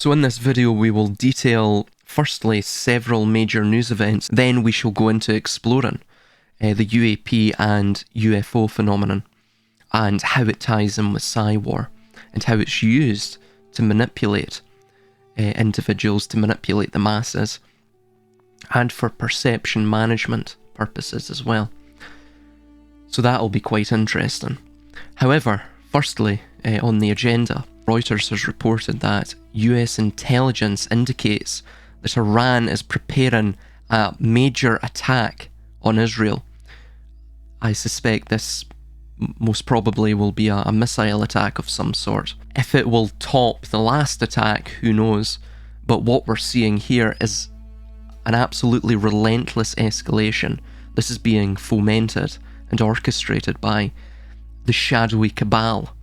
So in this video we will detail firstly several major news events, then we shall go into exploring the UAP and UFO phenomenon and how it ties in with Psy-War and how it's used to manipulate individuals, to manipulate the masses, and for perception management purposes as well. So that'll be quite interesting. However, firstly, on the agenda, Reuters has reported that US intelligence indicates that Iran is preparing a major attack on Israel. I suspect this most probably will be a missile attack of some sort. If it will top the last attack, who knows? But what we're seeing here is an absolutely relentless escalation. This is being fomented and orchestrated by the shadowy cabal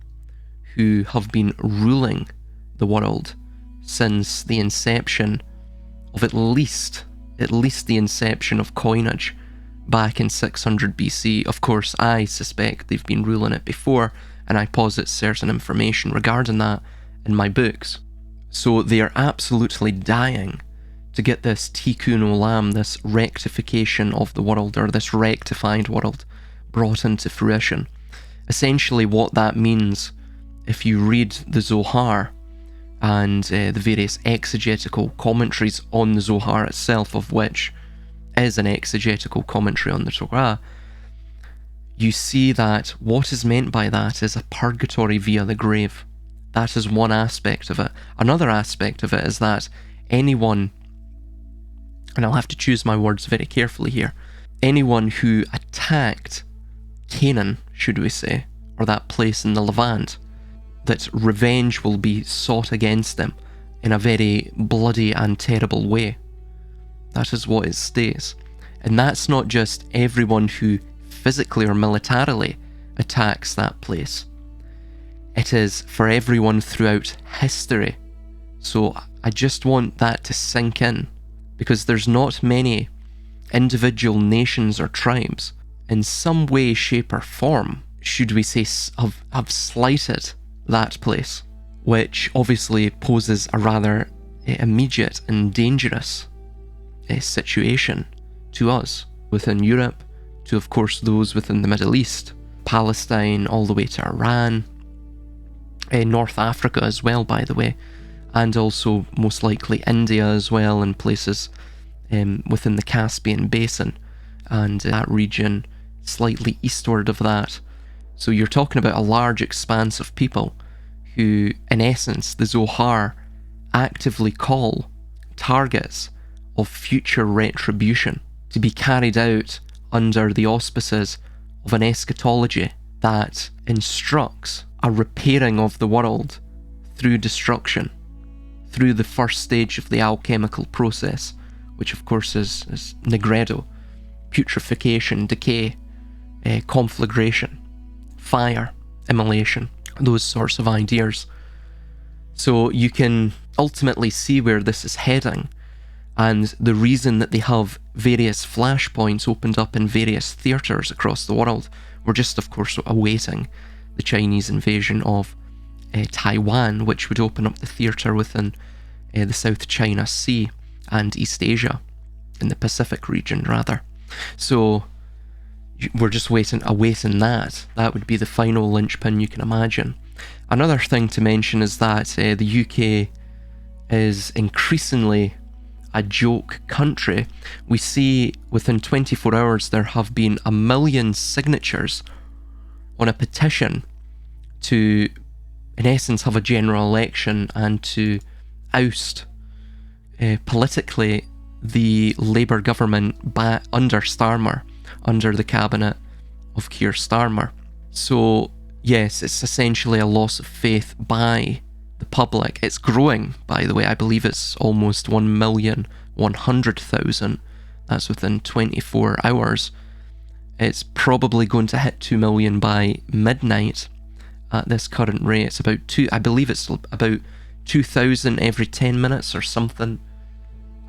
who have been ruling the world since the inception of at least the inception of coinage back in 600 BC. Of course, I suspect they've been ruling it before, and I posit certain information regarding that in my books. So they are absolutely dying to get this tikkun olam, this rectification of the world, or this rectified world, brought into fruition. Essentially what that means, if you read the Zohar and the various exegetical commentaries on the Zohar itself, of which is an exegetical commentary on the Torah, you see that what is meant by that is a purgatory via the grave. That is one aspect of it. Another aspect of it is that anyone, and I'll have to choose my words very carefully here, anyone who attacked Canaan, should we say, or that place in the Levant, that revenge will be sought against them in a very bloody and terrible way. That is what it states. And that's not just everyone who physically or militarily attacks that place. It is for everyone throughout history. So I just want that to sink in, because there's not many individual nations or tribes in some way, shape or form, should we say, have slighted that place, which obviously poses a rather immediate and dangerous situation to us within Europe, to of course those within the Middle East, Palestine, all the way to Iran, North Africa as well, by the way, and also most likely India as well, and places within the Caspian Basin and that region slightly eastward of that. So you're talking about a large expanse of people who, in essence, the Zohar actively call targets of future retribution to be carried out under the auspices of an eschatology that instructs a repairing of the world through destruction, through the first stage of the alchemical process, which of course is nigredo, putrefaction, decay, conflagration, fire, immolation, those sorts of ideas. So you can ultimately see where this is heading, and the reason that they have various flashpoints opened up in various theatres across the world. We're just of course awaiting the Chinese invasion of Taiwan, which would open up the theatre within the South China Sea and East Asia, in the Pacific region rather. So we're just awaiting that. That would be the final linchpin you can imagine. Another thing to mention is that the UK is increasingly a joke country. We see within 24 hours there have been 1 million signatures on a petition to, in essence, have a general election and to oust politically the Labour government under Starmer, under the cabinet of Keir Starmer. So yes, it's essentially a loss of faith by the public. It's growing, by the way. I believe it's almost 1,100,000. That's within 24 hours. It's probably going to hit 2 million by midnight at this current rate. It's about I believe it's about 2,000 every 10 minutes or something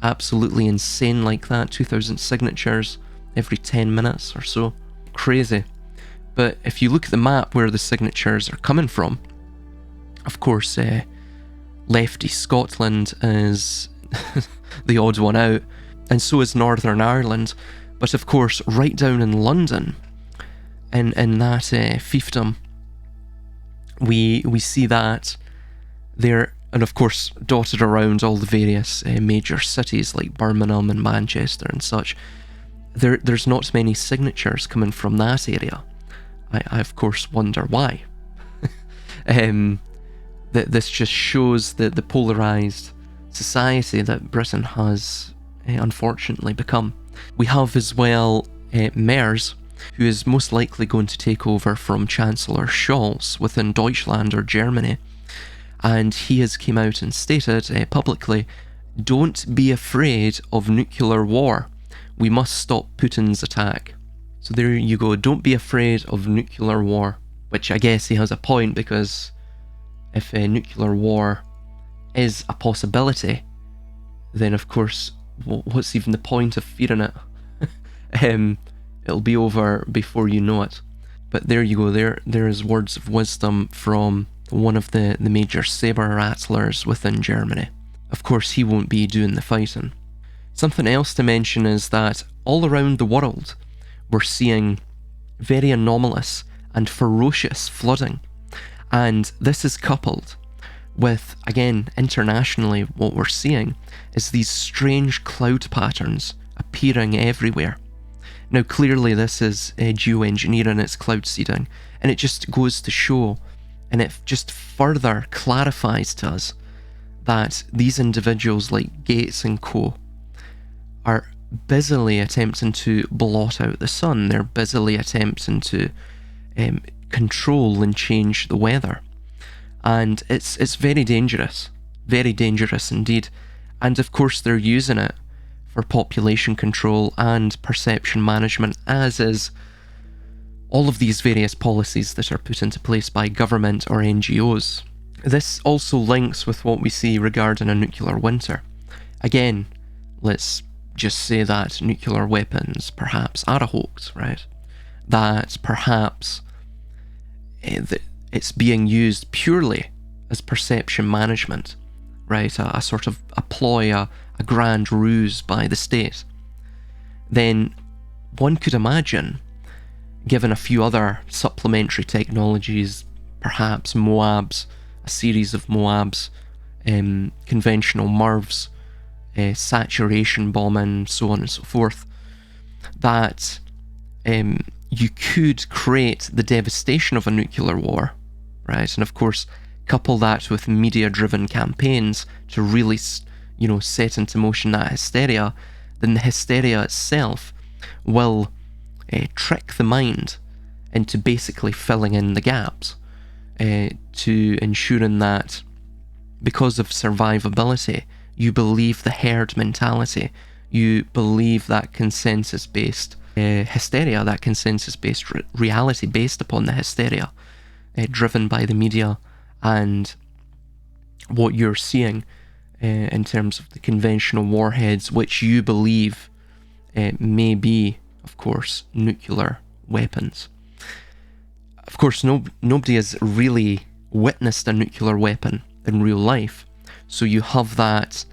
absolutely insane like that. 2,000 signatures every 10 minutes or so. Crazy. But if you look at the map where the signatures are coming from, of course, Lefty Scotland is the odd one out, and so is Northern Ireland. But of course, right down in London, in that fiefdom, we see that there, and of course dotted around all the various major cities like Birmingham and Manchester and such, there's not many signatures coming from that area. I of course wonder why. This just shows the polarised society that Britain has unfortunately become. We have as well Merz, who is most likely going to take over from Chancellor Scholz within Deutschland or Germany, and he has came out and stated publicly, "Don't be afraid of nuclear war. We must stop Putin's attack." So there you go, don't be afraid of nuclear war, which I guess he has a point, because if nuclear war is a possibility, then of course, what's even the point of fearing it? It'll be over before you know it. But there you go, there is words of wisdom from one of the major saber rattlers within Germany. Of course, he won't be doing the fighting. Something else to mention is that all around the world, we're seeing very anomalous and ferocious flooding. And this is coupled with, again, internationally, what we're seeing is these strange cloud patterns appearing everywhere. Now, clearly this is geoengineering, it's cloud seeding, and it just goes to show, and it just further clarifies to us that these individuals like Gates and co are busily attempting to blot out the sun. They're busily attempting to control and change the weather. And it's very dangerous indeed. And of course they're using it for population control and perception management, as is all of these various policies that are put into place by government or NGOs. This also links with what we see regarding a nuclear winter. Again, let's just say that nuclear weapons perhaps are a hoax, right? That perhaps it's being used purely as perception management, right? A sort of a ploy, a grand ruse by the state. Then one could imagine, given a few other supplementary technologies, perhaps MOABs, a series of MOABs, conventional MIRVs, saturation bombing, so on and so forth, that you could create the devastation of a nuclear war, right? And of course, couple that with media-driven campaigns to really, set into motion that hysteria, then the hysteria itself will trick the mind into basically filling in the gaps, to ensuring that because of survivability, you believe the herd mentality, you believe that consensus-based hysteria, that consensus-based reality based upon the hysteria, driven by the media and what you're seeing in terms of the conventional warheads, which you believe may be, of course, nuclear weapons. Of course, nobody has really witnessed a nuclear weapon in real life, so you have that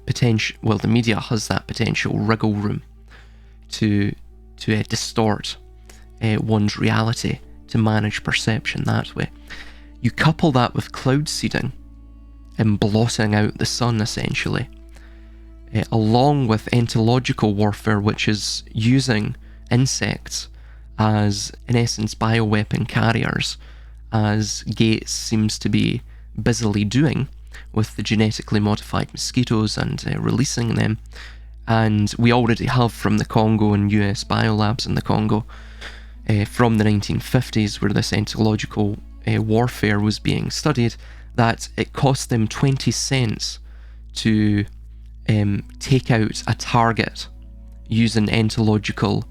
potential, well, the media has that potential wriggle room to distort one's reality, to manage perception that way. You couple that with cloud seeding and blotting out the sun, essentially, along with entomological warfare, which is using insects as, in essence, bioweapon carriers, as Gates seems to be busily doing with the genetically modified mosquitoes and releasing them. And we already have from the Congo and US biolabs in the Congo from the 1950s, where this entomological warfare was being studied, that it cost them 20 cents to take out a target using entomological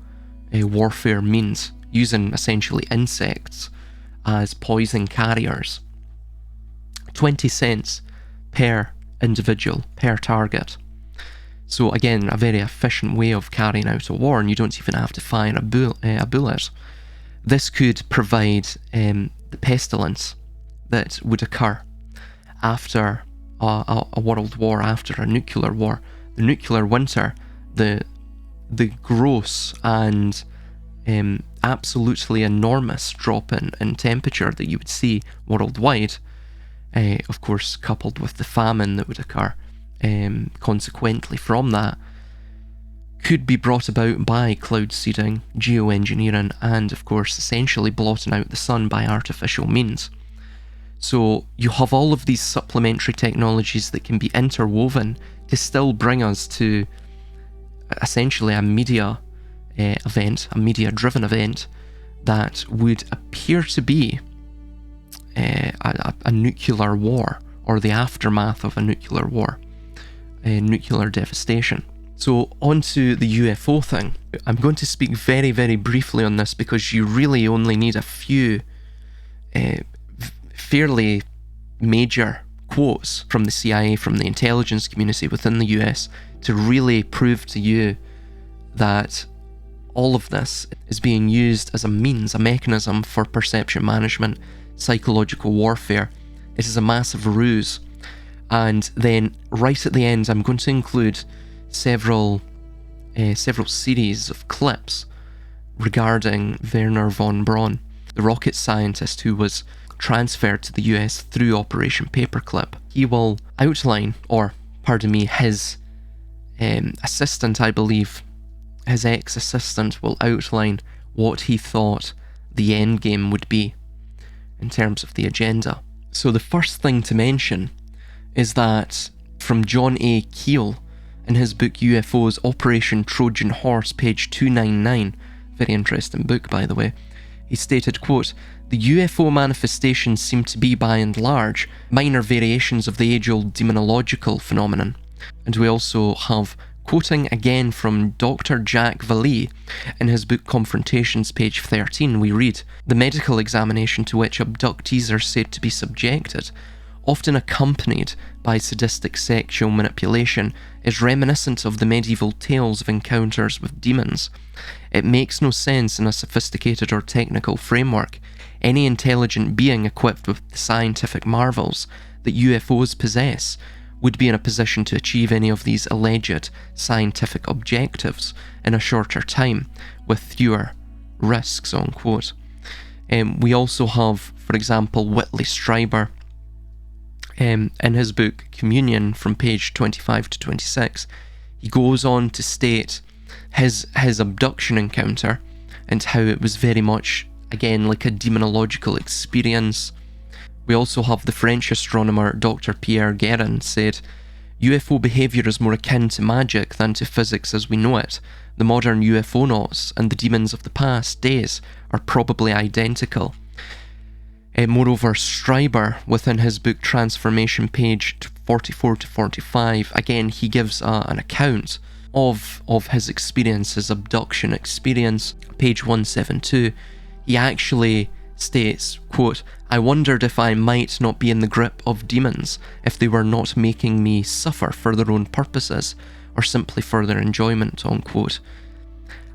warfare means, using essentially insects as poison carriers. 20 cents per individual, per target. So again, a very efficient way of carrying out a war, and you don't even have to fire a bullet. This could provide the pestilence that would occur after a world war after a nuclear war. The nuclear winter, the gross and absolutely enormous drop in temperature that you would see worldwide, of course coupled with the famine that would occur consequently from that, could be brought about by cloud seeding, geoengineering, and of course essentially blotting out the sun by artificial means. So you have all of these supplementary technologies that can be interwoven to still bring us to essentially a media event, a media-driven event that would appear to be a nuclear war, or the aftermath of a nuclear war, nuclear devastation. So onto the UFO thing. I'm going to speak very, very briefly on this because you really only need a few fairly major quotes from the CIA, from the intelligence community within the US, to really prove to you that all of this is being used as a means, a mechanism for perception management, psychological warfare. It is a massive ruse. And then right at the end, I'm going to include several series of clips regarding Werner von Braun, the rocket scientist who was transferred to the US through Operation Paperclip. He will outline, or pardon me, his assistant, I believe, his ex-assistant will outline what he thought the end game would be in terms of the agenda. So the first thing to mention is that from John A. Keel in his book UFOs Operation Trojan Horse, page 299, very interesting book by the way, he stated, quote, "The UFO manifestations seem to be by and large minor variations of the age-old demonological phenomenon." And we also have, quoting again from Dr. Jack Vallee in his book Confrontations, page 13, we read, "The medical examination to which abductees are said to be subjected, often accompanied by sadistic sexual manipulation, is reminiscent of the medieval tales of encounters with demons. It makes no sense in a sophisticated or technical framework. Any intelligent being equipped with the scientific marvels that UFOs possess would be in a position to achieve any of these alleged scientific objectives in a shorter time, with fewer risks," unquote. We also have, for example, Whitley Strieber, in his book Communion from page 25 to 26, he goes on to state his abduction encounter and how it was very much, again, like a demonological experience. We also have the French astronomer Dr. Pierre Guérin said, "UFO behaviour is more akin to magic than to physics as we know it. The modern UFOnauts and the demons of the past days are probably identical." Moreover, Strieber, within his book Transformation, page 44 to 45, again, he gives an account of his experience, his abduction experience. Page 172, he actually states, quote, "I wondered if I might not be in the grip of demons, if they were not making me suffer for their own purposes, or simply for their enjoyment," unquote.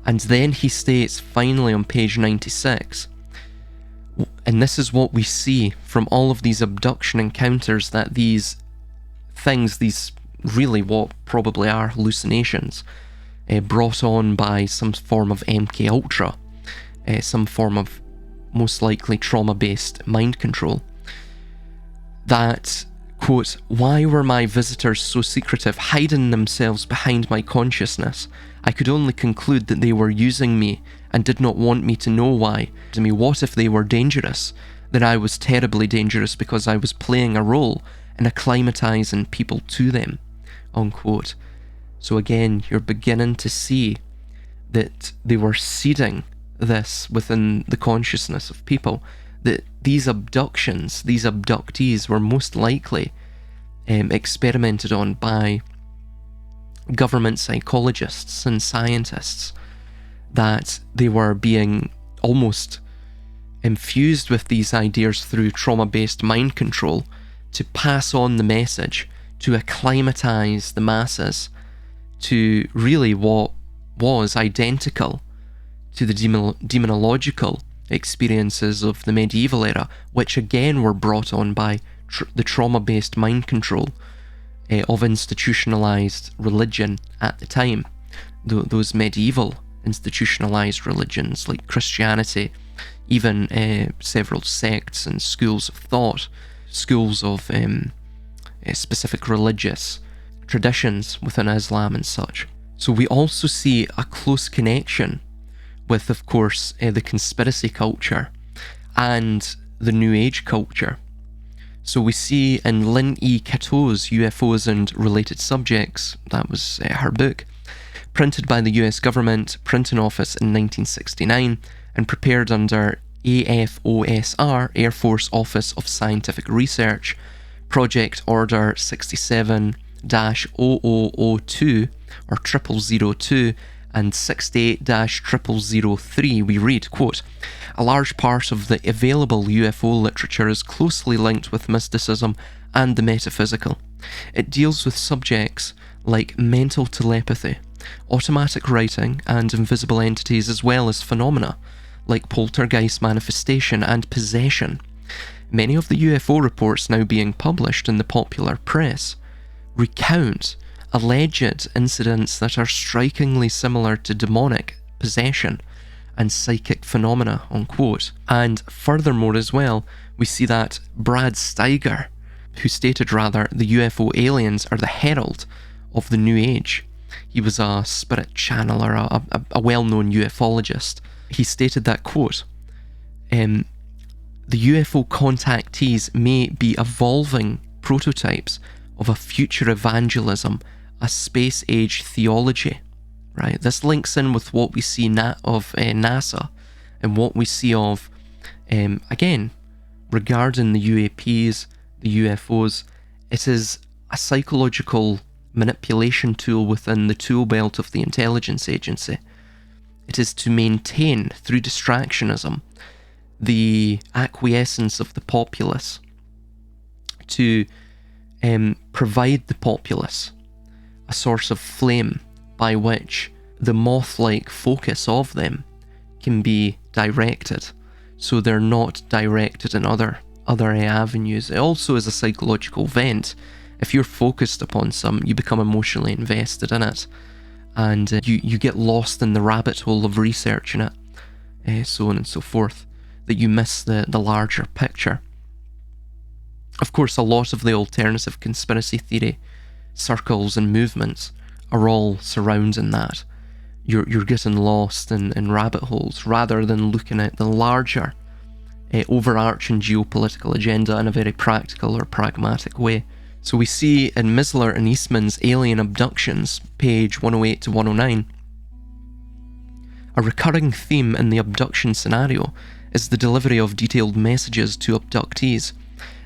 And then he states, finally on page 96, and this is what we see from all of these abduction encounters, that these things, these really what probably are hallucinations, brought on by some form of MK Ultra, some form of most likely trauma-based mind control, that, quote, "Why were my visitors so secretive, hiding themselves behind my consciousness? I could only conclude that they were using me and did not want me to know why. What if they were dangerous? Then I was terribly dangerous because I was playing a role in acclimatizing people to them," unquote. So again, you're beginning to see that they were seeding this within the consciousness of people, that these abductions, these abductees were most likely experimented on by government psychologists and scientists, that they were being almost infused with these ideas through trauma-based mind control to pass on the message, to acclimatize the masses to really what was identical to the demonological experiences of the medieval era, which again were brought on by the trauma-based mind control of institutionalized religion at the time. Those medieval institutionalized religions like Christianity, even several sects and schools of thought, schools of specific religious traditions within Islam and such. So we also see a close connection with, of course, the conspiracy culture and the New Age culture. So we see in Lynn E. Catto's UFOs and Related Subjects, that was her book, printed by the US government printing office in 1969 and prepared under AFOSR, Air Force Office of Scientific Research, Project Order 67-0002 or 0002 and 68-0003, we read, quote, "A large part of the available UFO literature is closely linked with mysticism and the metaphysical. It deals with subjects like mental telepathy, automatic writing, and invisible entities, as well as phenomena like poltergeist manifestation and possession. Many of the UFO reports now being published in the popular press recount alleged incidents that are strikingly similar to demonic possession and psychic phenomena," unquote. And furthermore as well, we see that Brad Steiger, who stated rather, the UFO aliens are the herald of the New Age. He was a spirit channeler, a well-known ufologist. He stated that, quote, "The UFO contactees may be evolving prototypes of a future evangelism, a space-age theology," right? This links in with what we see of NASA and what we see of, again, regarding the UAPs, the UFOs. It is a psychological manipulation tool within the tool belt of the intelligence agency. It is to maintain, through distractionism, the acquiescence of the populace, to provide the populace a source of flame by which the moth-like focus of them can be directed, so they're not directed in other avenues. It also is a psychological vent. If you're focused upon something, you become emotionally invested in it, and you get lost in the rabbit hole of researching it, so on and so forth, that you miss the larger picture. Of course, a lot of the alternative conspiracy theory circles and movements are all surrounding that. You're getting lost in rabbit holes rather than looking at the larger overarching geopolitical agenda in a very practical or pragmatic way. So we see in Misler and Eastman's Alien Abductions, page 108 to 109, a recurring theme in the abduction scenario is the delivery of detailed messages to abductees.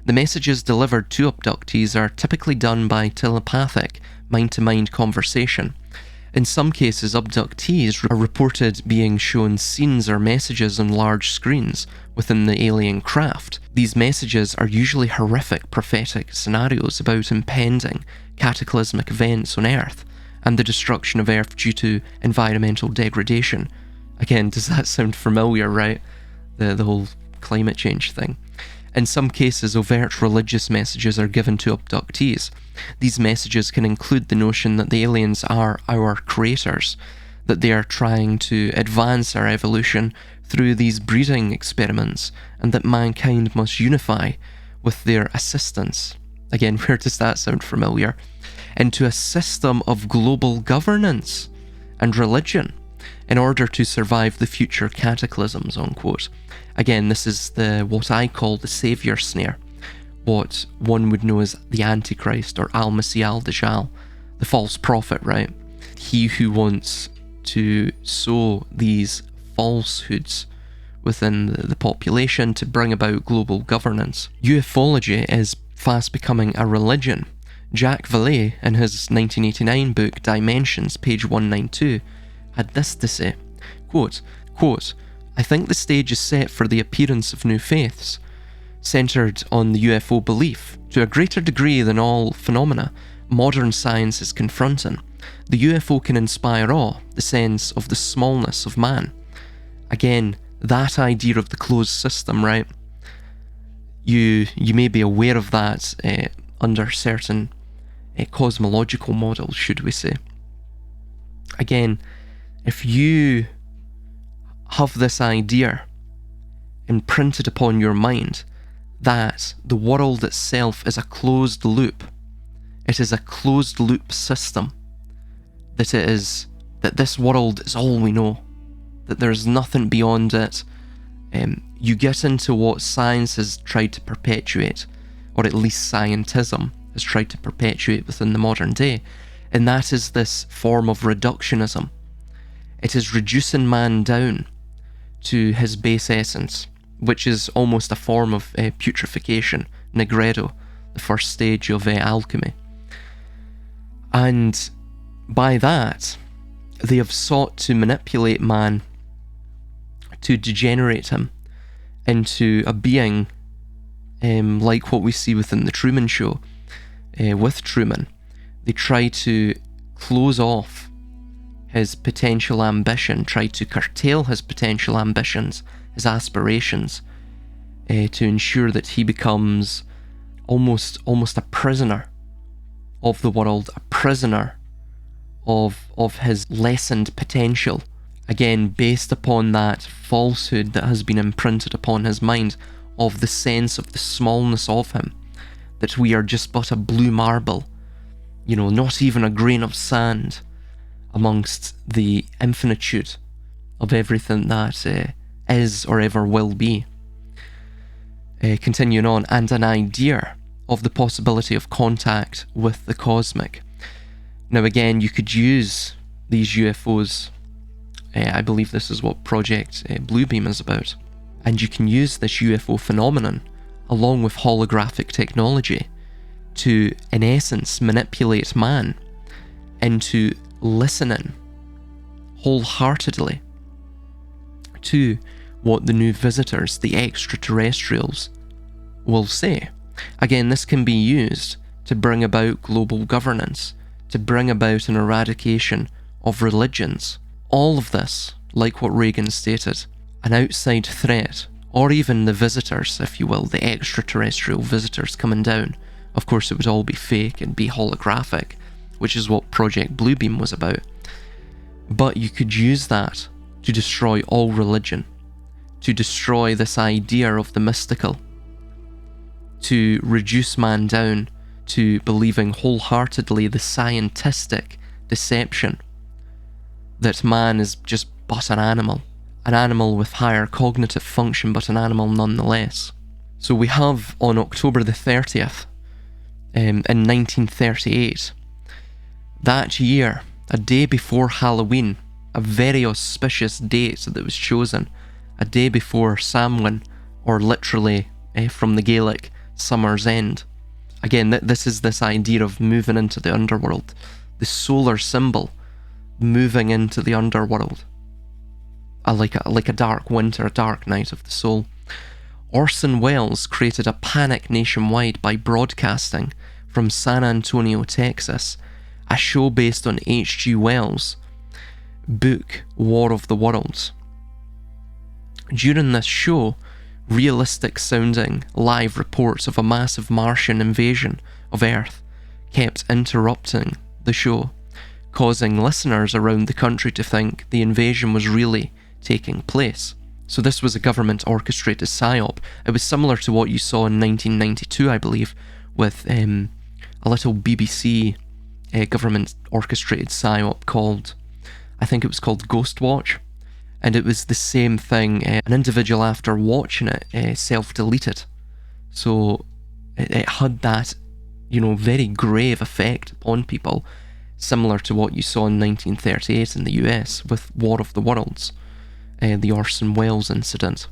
The messages delivered to abductees are typically done by telepathic, mind-to-mind conversation. In some cases, abductees are reported being shown scenes or messages on large screens within the alien craft. These messages are usually horrific prophetic scenarios about impending cataclysmic events on Earth and the destruction of Earth due to environmental degradation. Again, does that sound familiar, right? The whole climate change thing. In some cases, overt religious messages are given to abductees. These messages can include the notion that the aliens are our creators, that they are trying to advance our evolution through these breeding experiments, and that mankind must unify with their assistance. Again, where does that sound familiar? Into a system of global governance and religion in order to survive the future cataclysms, unquote. Again, this is what I call the Saviour snare, what one would know as the Antichrist or Al-Masih al-Dajjal, the false prophet, right? He who wants to sow these falsehoods within the population to bring about global governance. Ufology is fast becoming a religion. Jacques Vallée, in his 1989 book Dimensions, page 192, had this to say, quote, "I think the stage is set for the appearance of new faiths, centered on the UFO belief. To a greater degree than all phenomena modern science is confronting, the UFO can inspire awe, the sense of the smallness of man." Again, that idea of the closed system, right? You may be aware of that under certain cosmological models, should we say. Again, if you have this idea imprinted upon your mind that the world itself is a closed loop, it is a closed loop system, that this world is all we know, that there's nothing beyond it, you get into what science has tried to perpetuate, or at least scientism has tried to perpetuate within the modern day, and that is this form of reductionism. It is reducing man down to his base essence, which is almost a form of putrefaction, nigredo, the first stage of alchemy. And by that, they have sought to manipulate man, to degenerate him into a being like what we see within the Truman Show with Truman. They try to close off his potential ambition, try to curtail his potential ambitions, his aspirations, to ensure that he becomes almost a prisoner of the world, a prisoner of his lessened potential. Again, based upon that falsehood that has been imprinted upon his mind of the sense of the smallness of him, that we are just but a blue marble, not even a grain of sand amongst the infinitude of everything that is or ever will be. Continuing on, and an idea of the possibility of contact with the cosmic. Now again, you could use these UFOs, I believe this is what Project Bluebeam is about, and you can use this UFO phenomenon along with holographic technology to, in essence, manipulate man into listening wholeheartedly to what the new visitors, the extraterrestrials, will say. Again, this can be used to bring about global governance, to bring about an eradication of religions. All of this, like what Reagan stated, an outside threat, or even the visitors, if you will, the extraterrestrial visitors coming down. Of course, it would all be fake and be holographic, which is what Project Bluebeam was about. But you could use that to destroy all religion, to destroy this idea of the mystical, to reduce man down to believing wholeheartedly the scientistic deception that man is just but an animal with higher cognitive function, but an animal nonetheless. So we have on October the 30th, in 1938, that year, a day before Halloween, a very auspicious date that was chosen, a day before Samhain, or literally from the Gaelic, Summer's End. Again, this is this idea of moving into the underworld, the solar symbol moving into the underworld, like a dark winter, a dark night of the soul. Orson Welles created a panic nationwide by broadcasting from San Antonio, Texas, a show based on H.G. Wells' book War of the Worlds. During this show, realistic sounding live reports of a massive Martian invasion of Earth kept interrupting the show, causing listeners around the country to think the invasion was really taking place. So this was a government orchestrated psyop. It was similar to what you saw in 1992, I believe, with a little BBC government orchestrated psyop called, I think it was called Ghostwatch. And it was the same thing. An individual, after watching it, self-deleted. So it had that, very grave effect upon people, similar to what you saw in 1938 in the US with War of the Worlds, the Orson Welles incident.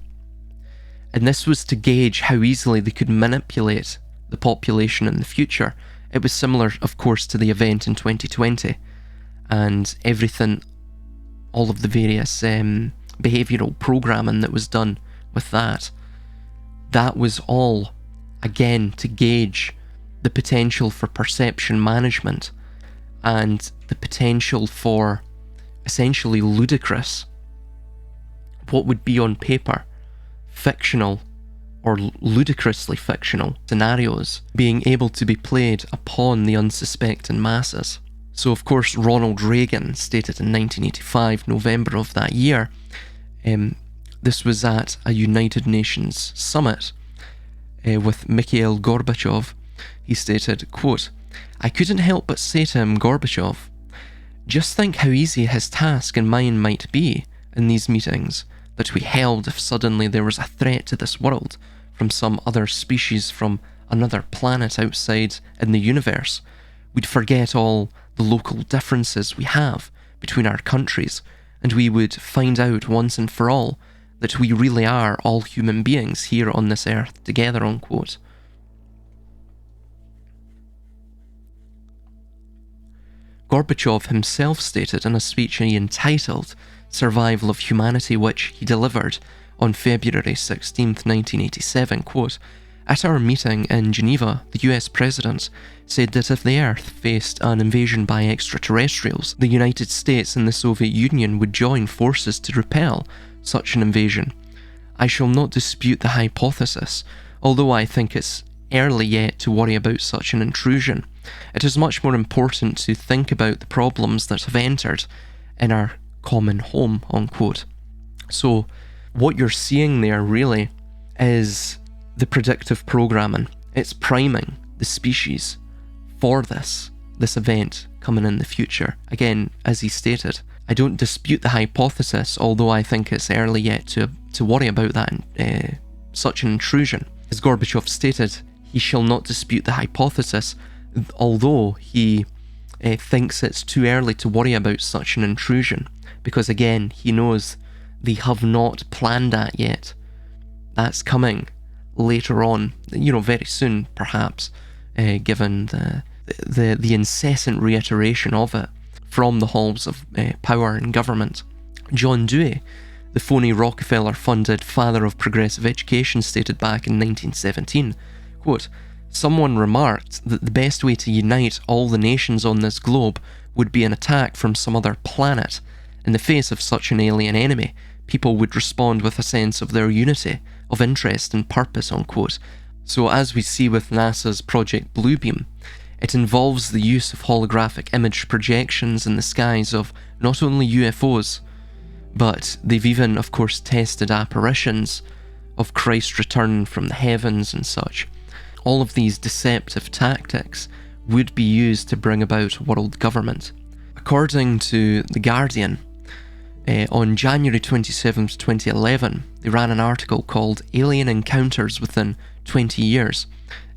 And this was to gauge how easily they could manipulate the population in the future. It was similar, of course, to the event in 2020 and everything, all of the various behavioural programming that was done with that. That was all, again, to gauge the potential for perception management and the potential for essentially ludicrous, what would be on paper, fictional or ludicrously fictional scenarios being able to be played upon the unsuspecting masses. So of course Ronald Reagan stated in 1985, November of that year, this was at a United Nations summit with Mikhail Gorbachev. He stated, quote, "I couldn't help but say to him, Gorbachev, just think how easy his task and mine might be in these meetings that we held if suddenly there was a threat to this world from some other species from another planet outside in the universe. We'd forget all the local differences we have between our countries, and we would find out once and for all that we really are all human beings here on this earth together," unquote. Gorbachev himself stated in a speech he entitled Survival of Humanity, which he delivered on February 16th, 1987, quote, "At our meeting in Geneva, the US President said that if the Earth faced an invasion by extraterrestrials, the United States and the Soviet Union would join forces to repel such an invasion. I shall not dispute the hypothesis, although I think it's early yet to worry about such an intrusion. It is much more important to think about the problems that have entered in our common home," unquote. So what you're seeing there really is the predictive programming. It's priming the species for this event coming in the future. Again, as he stated, "I don't dispute the hypothesis, although I think it's early yet to worry about that such an intrusion." As Gorbachev stated, he shall not dispute the hypothesis, although he thinks it's too early to worry about such an intrusion, because again, he knows they have not planned that yet. That's coming later on, very soon, perhaps, given the incessant reiteration of it from the halls of power and government. John Dewey, the phony Rockefeller-funded father of progressive education, stated back in 1917, quote, "Someone remarked that the best way to unite all the nations on this globe would be an attack from some other planet. In the face of such an alien enemy, people would respond with a sense of their unity, of interest and purpose," unquote. So as we see with NASA's Project Bluebeam, it involves the use of holographic image projections in the skies of not only UFOs, but they've even, of course, tested apparitions of Christ return from the heavens and such. All of these deceptive tactics would be used to bring about world government. According to The Guardian, on January 27th, 2011, they ran an article called "Alien Encounters Within 20 Years.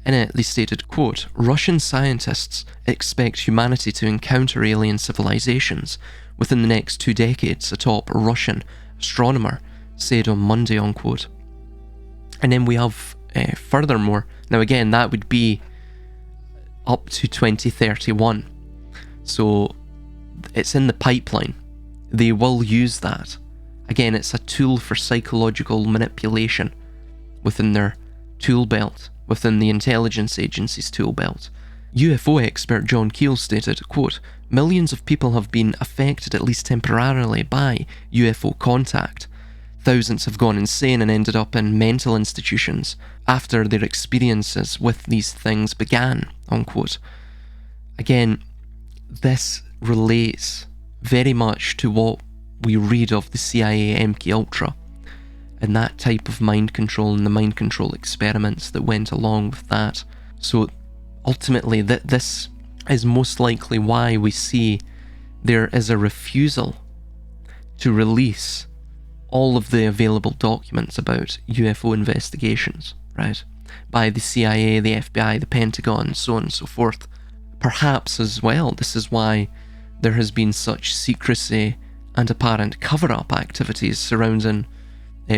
In it, they stated, quote, "Russian scientists expect humanity to encounter alien civilizations within the next 2 decades, a top Russian astronomer said on Monday," unquote. And then we have furthermore, now again, that would be up to 2031. So it's in the pipeline. They will use that. Again, it's a tool for psychological manipulation within their tool belt, within the intelligence agency's tool belt. UFO expert John Keel stated, quote, "Millions of people have been affected at least temporarily by UFO contact. Thousands have gone insane and ended up in mental institutions after their experiences with these things began," unquote. Again, this relates very much to what we read of the CIA MKUltra and that type of mind control and the mind control experiments that went along with that. So ultimately, this is most likely why we see there is a refusal to release all of the available documents about UFO investigations, right? By the CIA, the FBI, the Pentagon, so on and so forth. Perhaps as well, this is why there has been such secrecy and apparent cover-up activities surrounding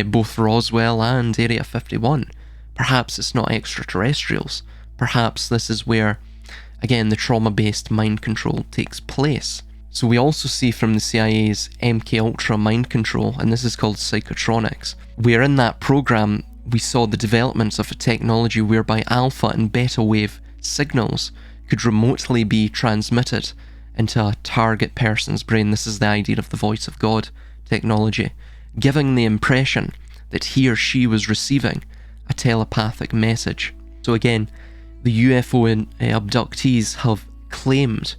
both Roswell and Area 51. Perhaps it's not extraterrestrials. Perhaps this is where, again, the trauma-based mind control takes place. So we also see from the CIA's MKUltra mind control, and this is called psychotronics, where in that program we saw the development of a technology whereby alpha and beta wave signals could remotely be transmitted into a target person's brain. This is the idea of the voice of God technology, giving the impression that he or she was receiving a a telepathic message. So again, the UFO abductees have claimed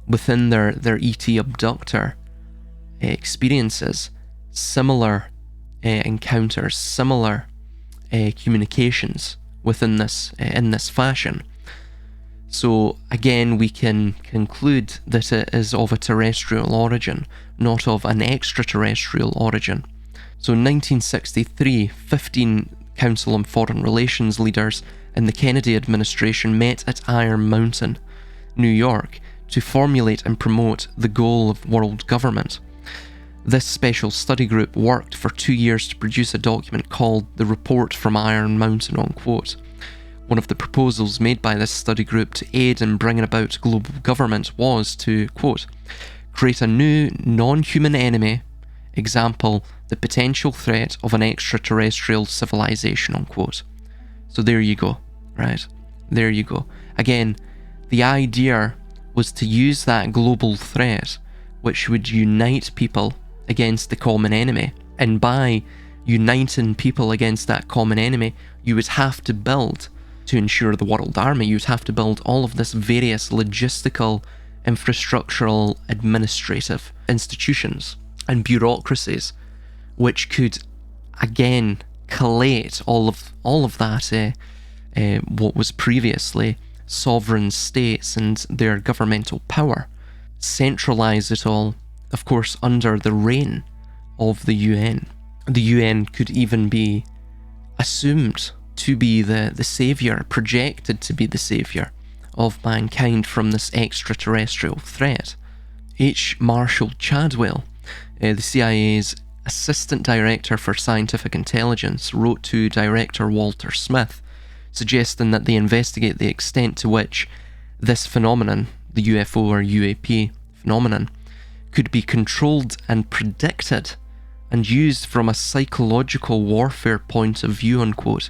within their ET abductor experiences similar encounters, similar communications within this in this fashion. So again, we can conclude that it is of a terrestrial origin, not of an extraterrestrial origin. So in 1963, 15 Council on Foreign Relations leaders in the Kennedy administration met at Iron Mountain, New York, to formulate and promote the goal of world government. This special study group worked for 2 years to produce a document called the Report from Iron Mountain, unquote. One of the proposals made by this study group to aid in bringing about global government was to, quote, create a new non-human enemy, example, the potential threat of an extraterrestrial civilization, unquote. So there you go, right? There you go. Again, the idea was to use that global threat, which would unite people against the common enemy. And by uniting people against that common enemy, you would have to build, to ensure the world army, you'd have to build all of this various logistical, infrastructural, administrative institutions and bureaucracies, which could again collate all of that what was previously sovereign states and their governmental power, centralize it all, of course, under the reign of the UN. The UN could even be assumed to be the saviour, projected to be the saviour of mankind from this extraterrestrial threat. H. Marshall Chadwell, the CIA's Assistant Director for Scientific Intelligence, wrote to Director Walter Smith, suggesting that they investigate the extent to which this phenomenon, the UFO or UAP phenomenon, could be controlled and predicted and used from a psychological warfare point of view, unquote.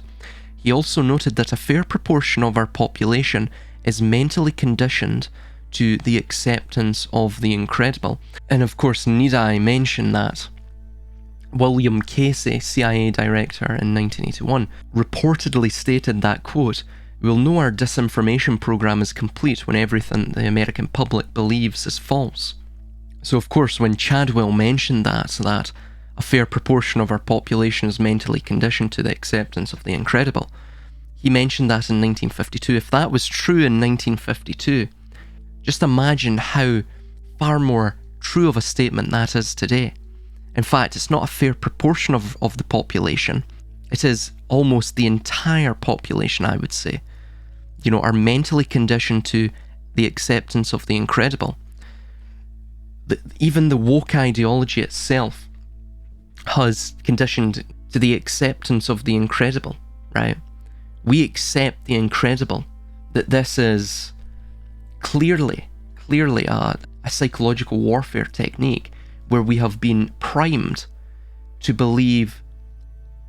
He also noted that a fair proportion of our population is mentally conditioned to the acceptance of the incredible. And of course, need I mention that William Casey, CIA director in 1981, reportedly stated that, quote, "We'll know our disinformation program is complete when everything the American public believes is false." So of course, when Chadwell mentioned that a fair proportion of our population is mentally conditioned to the acceptance of the incredible, he mentioned that in 1952. If that was true in 1952, just imagine how far more true of a statement that is today. In fact, it's not a fair proportion of the population. It is almost the entire population, I would say, are mentally conditioned to the acceptance of the incredible. Even the woke ideology itself has conditioned to the acceptance of the incredible, right? We accept the incredible, that this is clearly a psychological warfare technique where we have been primed to believe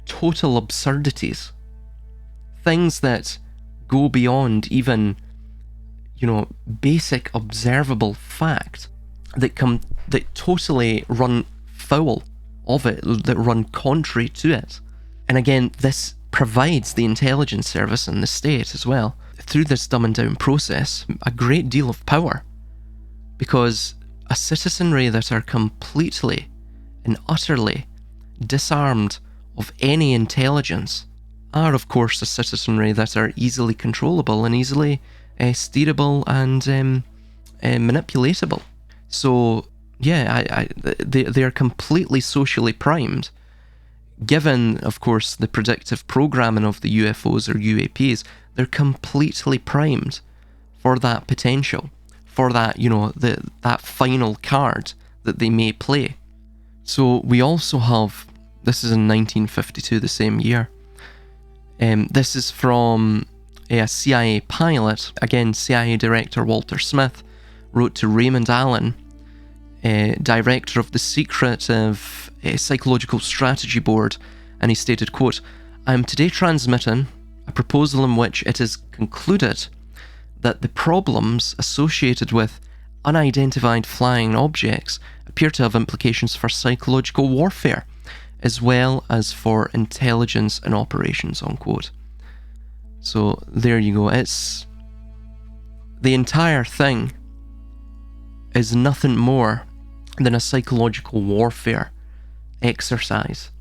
total absurdities, things that go beyond even, basic observable fact, that totally run foul of it, that run contrary to it. And again, this provides the intelligence service and the state as well, through this dumbing down process, a great deal of power, because a citizenry that are completely and utterly disarmed of any intelligence are, of course, a citizenry that are easily controllable and easily steerable and manipulatable. So, yeah, they are completely socially primed. Given, of course, the predictive programming of the UFOs or UAPs, they're completely primed for that potential, for that, that final card that they may play. So we also have, this is in 1952, the same year. This is from a CIA pilot. Again, CIA Director Walter Smith wrote to Raymond Allen, director of the Secretive Psychological Strategy Board, and he stated, quote, "I am today transmitting a proposal in which it is concluded that the problems associated with unidentified flying objects appear to have implications for psychological warfare as well as for intelligence and operations, unquote. So there you go. It's the entire thing is nothing more than a psychological warfare exercise.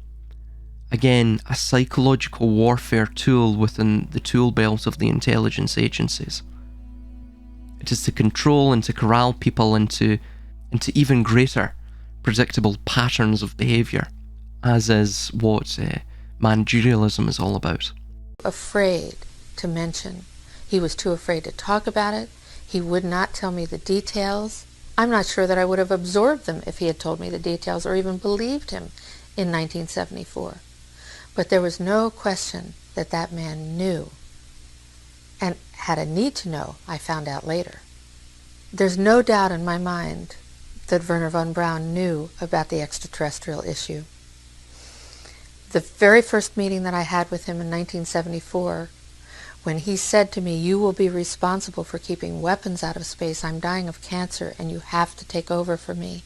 Again, a psychological warfare tool within the tool belt of the intelligence agencies. It is to control and to corral people into even greater predictable patterns of behaviour, as is what managerialism is all about. Afraid to mention. He was too afraid to talk about it. He would not tell me the details. I'm not sure that I would have absorbed them if he had told me the details or even believed him in 1974. But there was no question that that man knew, and had a need to know, I found out later. There's no doubt in my mind that Wernher von Braun knew about the extraterrestrial issue. The very first meeting that I had with him in 1974, when he said to me, "You will be responsible for keeping weapons out of space. I'm dying of cancer and you have to take over for me."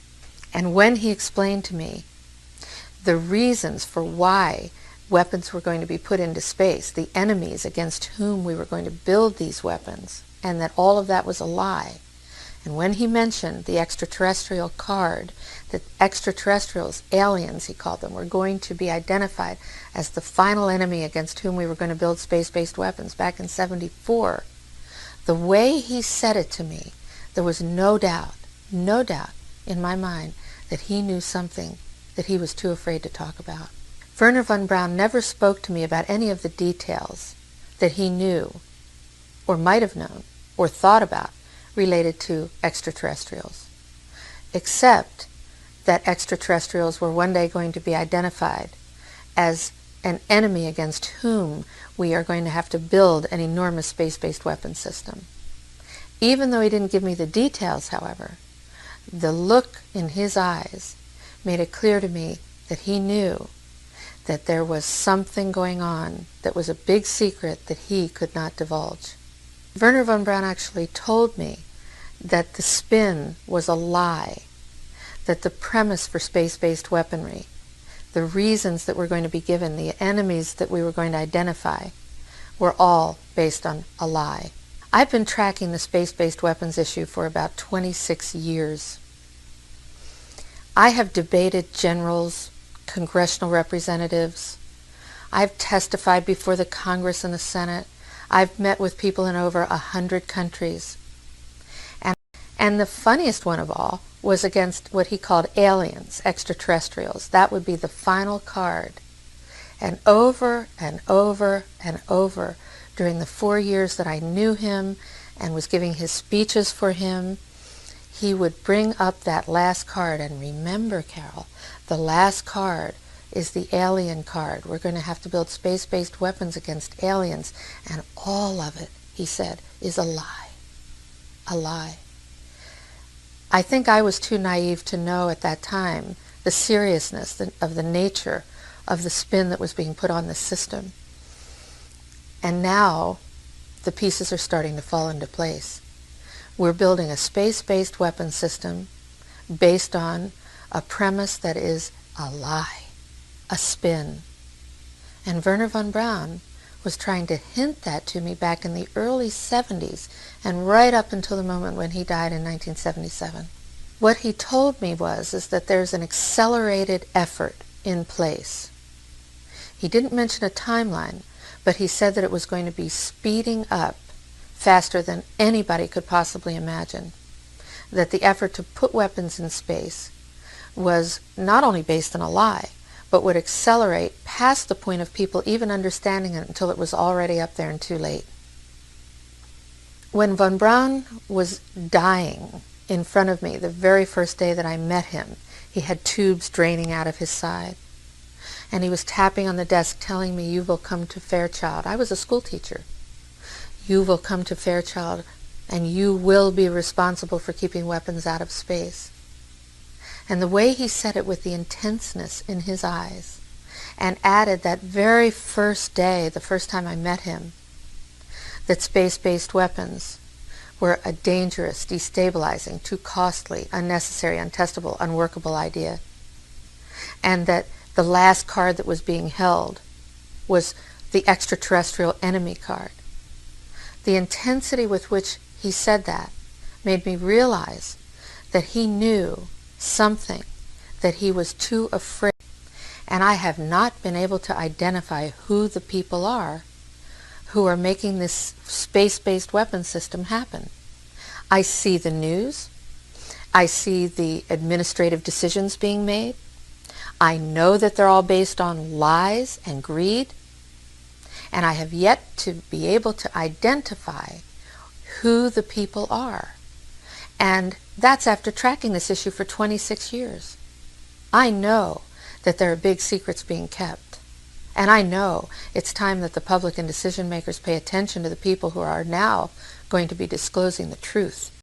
And when he explained to me the reasons for why weapons were going to be put into space, the enemies against whom we were going to build these weapons, and that all of that was a lie. And when he mentioned the extraterrestrial card, that extraterrestrials, aliens he called them, were going to be identified as the final enemy against whom we were going to build space-based weapons back in '74, the way he said it to me, there was no doubt in my mind that he knew something that he was too afraid to talk about. Wernher von Braun never spoke to me about any of the details that he knew, or might have known, or thought about related to extraterrestrials, except that extraterrestrials were one day going to be identified as an enemy against whom we are going to have to build an enormous space-based weapon system. Even though he didn't give me the details, however, the look in his eyes made it clear to me that he knew that there was something going on that was a big secret that he could not divulge. Wernher von Braun actually told me that the spin was a lie, that the premise for space-based weaponry, the reasons that were going to be given, the enemies that we were going to identify, were all based on a lie. I've been tracking the space-based weapons issue for about 26 years. I have debated generals, congressional representatives. I've testified before the Congress and the Senate. I've met with people in over 100 countries. And the funniest one of all was against what he called aliens, extraterrestrials. That would be the final card. And over and over and over, during the 4 years that I knew him and was giving his speeches for him, he would bring up that last card. And remember, Carol, the last card is the alien card. We're going to have to build space-based weapons against aliens. And all of it, he said, is a lie. A lie. I think I was too naive to know at that time the seriousness of the nature of the spin that was being put on the system. And now the pieces are starting to fall into place. We're building a space-based weapon system based on a premise that is a lie, a spin. And Wernher von Braun was trying to hint that to me back in the early 70s and right up until the moment when he died in 1977. What he told me is that there's an accelerated effort in place. He didn't mention a timeline, but he said that it was going to be speeding up faster than anybody could possibly imagine. That the effort to put weapons in space was not only based on a lie, but would accelerate past the point of people even understanding it until it was already up there and too late. When von Braun was dying in front of me the very first day that I met him, he had tubes draining out of his side. And he was tapping on the desk telling me, "You will come to Fairchild." I was a school teacher. "You will come to Fairchild and you will be responsible for keeping weapons out of space." And the way he said it with the intenseness in his eyes, and added that very first day, the first time I met him, that space-based weapons were a dangerous, destabilizing, too costly, unnecessary, untestable, unworkable idea. And that the last card that was being held was the extraterrestrial enemy card. The intensity with which he said that made me realize that he knew something that he was too afraid. And I have not been able to identify who the people are who are making this space-based weapon system happen. I see the news. I see the administrative decisions being made. I know that they're all based on lies and greed. And I have yet to be able to identify who the people are. And that's after tracking this issue for 26 years. I know that there are big secrets being kept. And I know it's time that the public and decision makers pay attention to the people who are now going to be disclosing the truth.